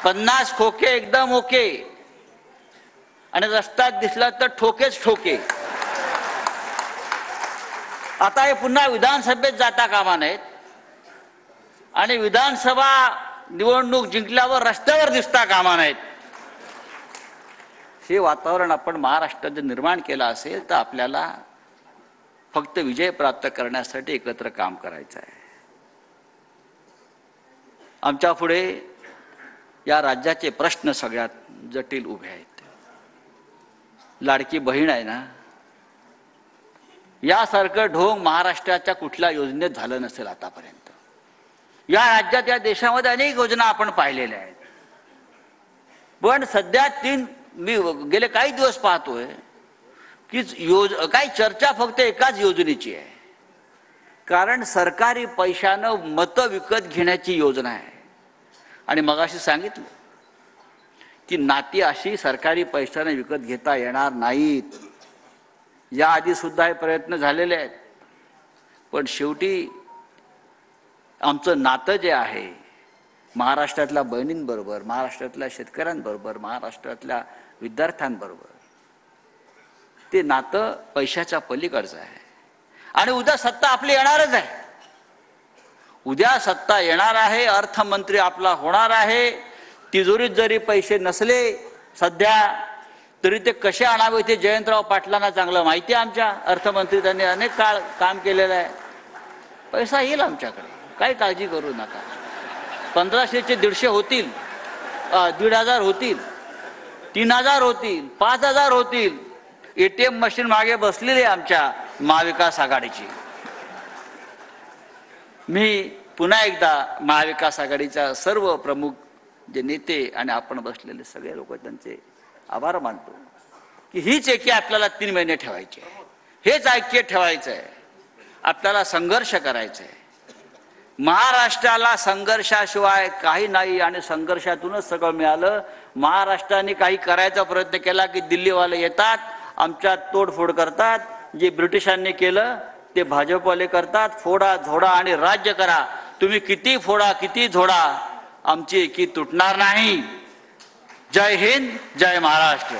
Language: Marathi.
50 खोके एकदम ओके आणि रस्ता दिसला तर ठोकेच ठोके. आता हे पुन्हा विधानसभेत जाता कामा नयेत आणि विधानसभा निवडणूक जिंकल्यावर रस्त्यावर दिसता कामा नयेत. हे वातावरण आपण महाराष्ट्रात जर निर्माण केलं असेल तर आपल्याला फक्त विजय प्राप्त करण्यासाठी एकत्र काम करायचं आहे. आमच्या पुढे या राज्याचे प्रश्न सगळ्यात जटिल उभे आहेत. लाडकी बहीण आहे ना, यासारखं ढोंग महाराष्ट्राच्या कुठल्या योजनेत झालं नसेल आतापर्यंत. या राज्यात या देशामध्ये अनेक योजना आपण पाहिलेल्या आहेत, पण सध्या मी गेले काही दिवस पाहतोय की काही चर्चा फक्त एकाच योजनेची आहे. कारण सरकारी पैशानं मतं विकत घेण्याची योजना आहे. आणि मगाशी सांगितलं की नाती अशी सरकारी पैशाने विकत घेता येणार नाहीत. याआधी सुद्धा हे प्रयत्न झालेले आहेत, पण शेवटी आमचं नातं जे आहे महाराष्ट्रातल्या बहिणींबरोबर, महाराष्ट्रातल्या शेतकऱ्यांबरोबर, महाराष्ट्रातल्या विद्यार्थ्यांबरोबर, ते नातं पैशाच्या पलीकडचं आहे. आणि उद्या सत्ता आपली येणारच आहे. उद्या सत्ता येणार आहे, अर्थमंत्री आपला होणार आहे. तिजोरीत जरी पैसे नसले सध्या तरी ते कसे आणावे ते जयंतराव पाटलांना चांगलं माहिती आहे. आमच्या अर्थमंत्री त्यांनी अनेक काळ काम केलेलं आहे. पैसा येईल आमच्याकडे, काही काळजी करू नका. 1500चे 150 होतील, 1500 होतील, 3000 होतील, 5000 होतील. ATM मशीन मागे बसलेली आमच्या महाविकास आघाडीची. मी पुन्हा एकदा महाविकास आघाडीच्या सर्व प्रमुख जे नेते आणि आपण बसलेले सगळे लोक त्यांचे आभार मानतो की हीच एकी आपल्याला 3 महिने ठेवायची आहे. हेच ऐक्य ठेवायचं आहे. आपल्याला संघर्ष करायचा आहे. महाराष्ट्राला संघर्षाशिवाय काही नाही आणि संघर्षातूनच सगळं मिळालं. महाराष्ट्राने काही करायचा प्रयत्न केला की दिल्लीवाले येतात, आमच्यात तोडफोड करतात. जे ब्रिटिशांनी केलं ते भाजपवाले करतात. फोडा झोडा आणि राज्य करा. तुम्ही किती फोडा किती झोडा, आमची एकी तुटणार नाही. जय हिंद, जय महाराष्ट्र.